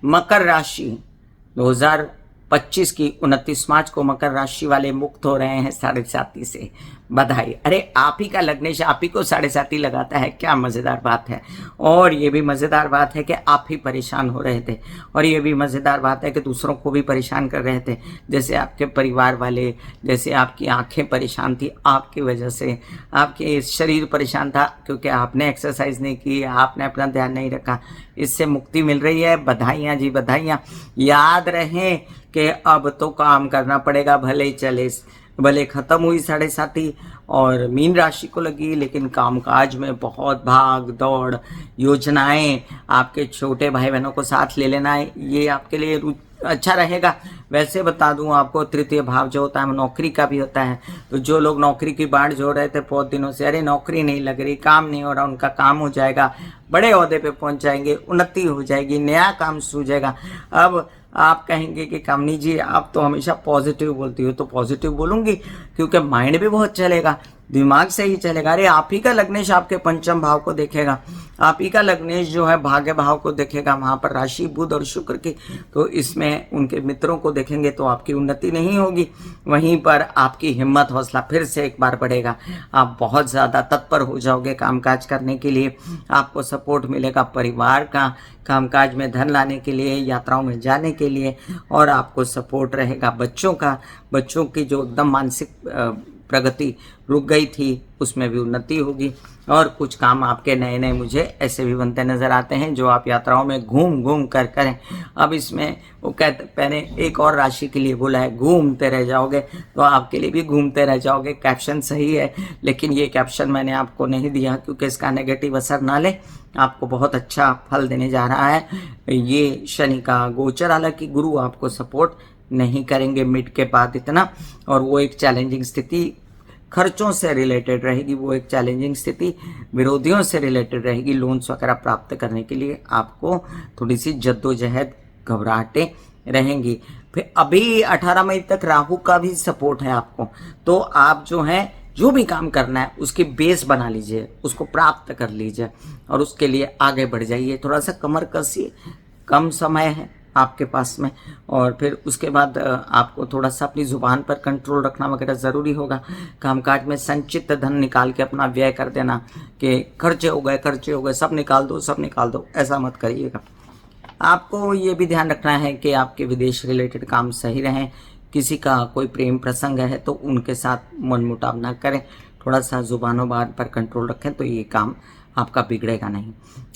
मकर राशि 2025 की 29 मार्च को मकर राशि वाले मुक्त हो रहे हैं 7.5 से। बधाई। अरे आप ही का लग्नेश आप ही को 7.5 लगाता है, क्या मज़ेदार बात है। और ये भी मज़ेदार बात है कि आप ही परेशान हो रहे थे, और ये भी मज़ेदार बात है कि दूसरों को भी परेशान कर रहे थे। जैसे आपके परिवार वाले, जैसे आपकी आंखें परेशान थी आपकी वजह से, आपके शरीर परेशान था क्योंकि आपने एक्सरसाइज नहीं की, आपने अपना ध्यान नहीं रखा। इससे मुक्ति मिल रही है। बधाइयाँ जी बधाइयाँ। याद रहे कि अब तो काम करना पड़ेगा, भले ख़त्म हुई 7.5 और मीन राशि को लगी, लेकिन कामकाज में बहुत भाग दौड़, योजनाएं, आपके छोटे भाई बहनों को साथ ले लेना है, ये आपके लिए अच्छा रहेगा। वैसे बता दूं आपको, तृतीय भाव जो होता है नौकरी का भी होता है। तो जो लोग नौकरी की बाट जोड़ रहे थे बहुत दिनों से, अरे नौकरी नहीं लग रही, काम नहीं हो रहा, उनका काम हो जाएगा, बड़े ओहदे पे पहुंच जाएंगे, उन्नति हो जाएगी, नया काम सूझेगा। अब आप कहेंगे कि कामनी जी आप तो हमेशा पॉजिटिव बोलती हो, तो पॉजिटिव बोलूंगी क्योंकि माइंड भी बहुत चलेगा, दिमाग से ही चलेगा। अरे आप ही का लग्नेश आपके पंचम भाव को देखेगा, आप ही का लग्नेश जो है भाग्य भाव को देखेगा, वहां पर राशि बुध और शुक्र की, तो इसमें उनके मित्रों को देखेंगे तो आपकी उन्नति नहीं होगी। वहीं पर आपकी हिम्मत हौसला फिर से एक बार बढ़ेगा, आप बहुत ज़्यादा तत्पर हो जाओगे कामकाज करने के लिए। आपको सपोर्ट मिलेगा परिवार का, कामकाज में धन लाने के लिए, यात्राओं में जाने के लिए, और आपको सपोर्ट रहेगा बच्चों का। बच्चों की जो एकदम मानसिक प्रगति रुक गई थी उसमें भी उन्नति होगी। और कुछ काम आपके नए नए मुझे ऐसे भी बनते नज़र आते हैं जो आप यात्राओं में घूम घूम कर करें। अब इसमें वो कहते, मैंने एक और राशि के लिए बोला है घूमते रह जाओगे, तो आपके लिए भी घूमते रह जाओगे। कैप्शन सही है, लेकिन ये कैप्शन मैंने आपको नहीं दिया क्योंकि इसका नेगेटिव असर ना ले, आपको बहुत अच्छा फल देने जा रहा है। ये शनि का गोचर, हालांकि गुरु आपको सपोर्ट नहीं करेंगे मिड के बाद इतना, और वो एक चैलेंजिंग स्थिति खर्चों से रिलेटेड रहेगी, वो एक चैलेंजिंग स्थिति विरोधियों से रिलेटेड रहेगी। लोन्स वगैरह प्राप्त करने के लिए आपको थोड़ी सी जद्दोजहद, घबराहटें रहेंगी। फिर अभी 18 मई तक राहु का भी सपोर्ट है आपको, तो आप जो है जो भी काम करना है उसकी बेस बना लीजिए, उसको प्राप्त कर लीजिए और उसके लिए आगे बढ़ जाइए। थोड़ा सा कमर कसिए, कम समय है आपके पास में, और फिर उसके बाद आपको थोड़ा सा अपनी ज़ुबान पर कंट्रोल रखना वगैरह ज़रूरी होगा। कामकाज में संचित धन निकाल के अपना व्यय कर देना कि खर्चे हो गए सब निकाल दो, ऐसा मत करिएगा। आपको ये भी ध्यान रखना है कि आपके विदेश रिलेटेड काम सही रहें। किसी का कोई प्रेम प्रसंग है तो उनके साथ मनमुटाव ना करें, थोड़ा सा ज़ुबान पर कंट्रोल रखें तो ये काम आपका बिगड़ेगा नहीं।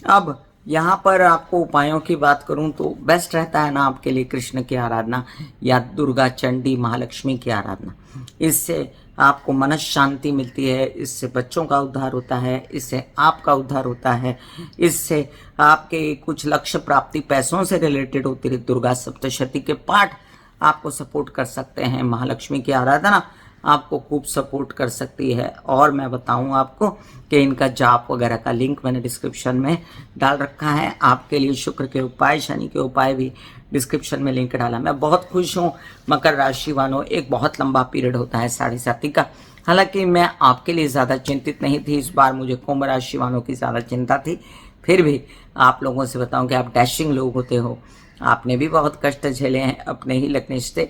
अब यहाँ पर आपको उपायों की बात करूँ तो बेस्ट रहता है ना आपके लिए कृष्ण की आराधना या दुर्गा, चंडी, महालक्ष्मी की आराधना। इससे आपको मन शांति मिलती है, इससे बच्चों का उद्धार होता है, इससे आपका उद्धार होता है, इससे आपके कुछ लक्ष्य प्राप्ति पैसों से रिलेटेड होती है। दुर्गा सप्तशती के पाठ आपको सपोर्ट कर सकते हैं, महालक्ष्मी की आराधना आपको खूब सपोर्ट कर सकती है। और मैं बताऊं आपको कि इनका जाप वगैरह का लिंक मैंने डिस्क्रिप्शन में डाल रखा है आपके लिए। शुक्र के उपाय, शनि के उपाय भी डिस्क्रिप्शन में लिंक डाला। मैं बहुत खुश हूँ मकर राशि वालों, एक बहुत लंबा पीरियड होता है 7.5 का। हालांकि मैं आपके लिए ज़्यादा चिंतित नहीं थी, इस बार मुझे कुंभ राशि वालों की ज़्यादा चिंता थी। फिर भी आप लोगों से बताऊं कि आप डैशिंग लोग होते हो, आपने भी बहुत कष्ट झेले हैं अपने ही लग्नेश से।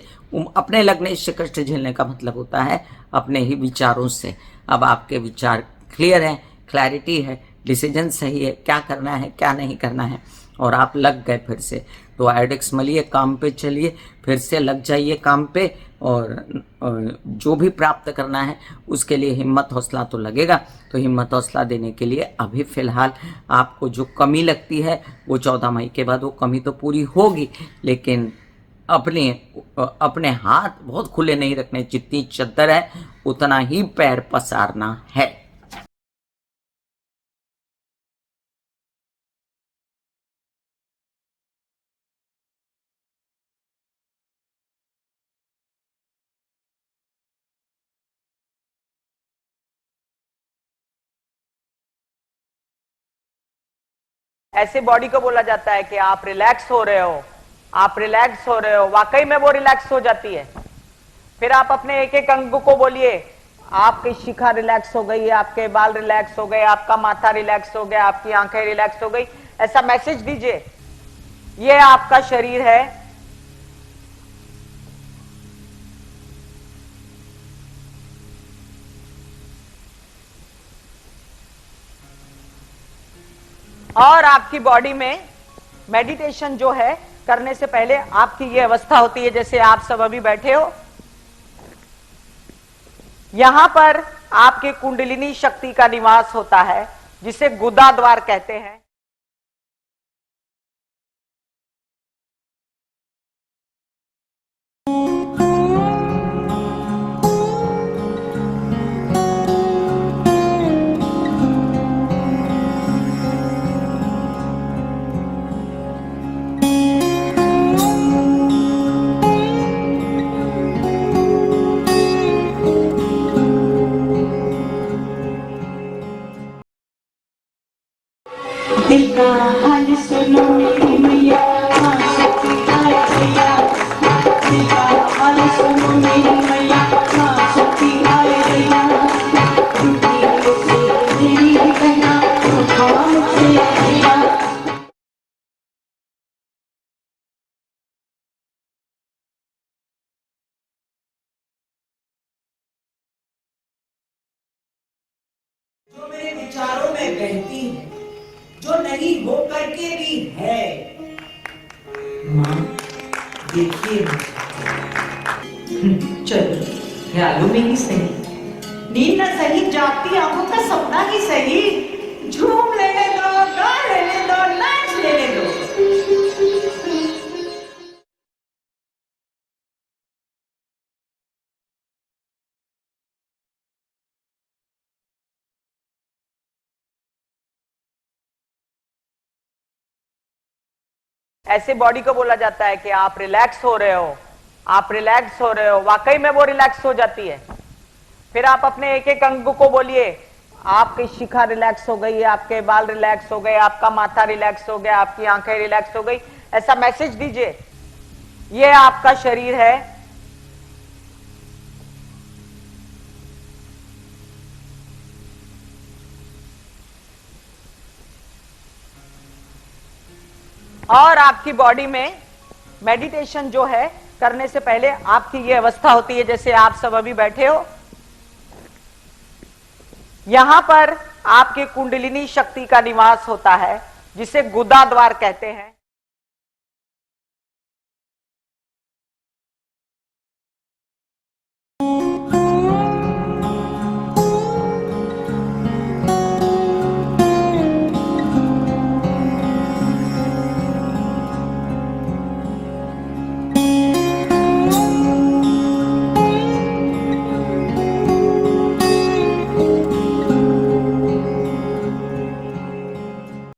अपने लग्नेश से कष्ट झेलने का मतलब होता है अपने ही विचारों से। अब आपके विचार क्लियर हैं, क्लैरिटी है, डिसीजन सही है, क्या करना है क्या नहीं करना है, और आप लग गए फिर से। तो आयोडेक्स मलिए, काम पे चलिए, फिर से लग जाइए काम पे, और जो भी प्राप्त करना है उसके लिए हिम्मत हौसला तो लगेगा। तो हिम्मत हौसला देने के लिए अभी फ़िलहाल आपको जो कमी लगती है वो 14 मई के बाद वो कमी तो पूरी होगी, लेकिन अपने हाथ बहुत खुले नहीं रखने, जितनी चद्दर है उतना ही पैर पसारना है। ऐसे बॉडी को बोला जाता है कि आप रिलैक्स हो रहे हो, आप रिलैक्स हो रहे हो, वाकई में वो रिलैक्स हो जाती है। फिर आप अपने एक एक अंग को बोलिए, आपकी शिखा रिलैक्स हो गई, आपके बाल रिलैक्स हो गए, आपका माथा रिलैक्स हो गया, आपकी आंखें रिलैक्स हो गई, ऐसा मैसेज दीजिए। ये आपका शरीर है। और आपकी बॉडी में मेडिटेशन जो है करने से पहले आपकी ये अवस्था होती है जैसे आप सब अभी बैठे हो। यहां पर आपके कुंडलिनी शक्ति का निवास होता है जिसे गुदा द्वार कहते हैं। दिल का हाल सुनो मेरी मैया, माँ शक्ति आए भैया। दिल का हाल सुनो मेरी मैया, माँ शक्ति आए भैया। टूटी से मेरी बहना, काम से भैया। जो मेरे विचारों में बहती है, जो नहीं हो करके भी है। माँ देखिए चलो ख्यालों में ही सही, नींद न सही, जागती आंखों का सपना ही सही। झूम लेने दो, गा लेने दो, नाच लेने दो। ऐसे बॉडी को बोला जाता है कि आप रिलैक्स हो रहे हो, आप रिलैक्स हो रहे हो। वाकई में वो रिलैक्स हो जाती है। फिर आप अपने एक एक अंग को बोलिए, आपकी शिखा रिलैक्स हो गई, आपके बाल रिलैक्स हो गए, आपका माथा रिलैक्स हो गया, आपकी आंखें रिलैक्स हो गई। ऐसा मैसेज दीजिए। ये आपका शरीर है। और आपकी बॉडी में मेडिटेशन जो है करने से पहले आपकी ये अवस्था होती है जैसे आप सब अभी बैठे हो। यहां पर आपके कुंडलिनी शक्ति का निवास होता है जिसे गुदा द्वार कहते हैं।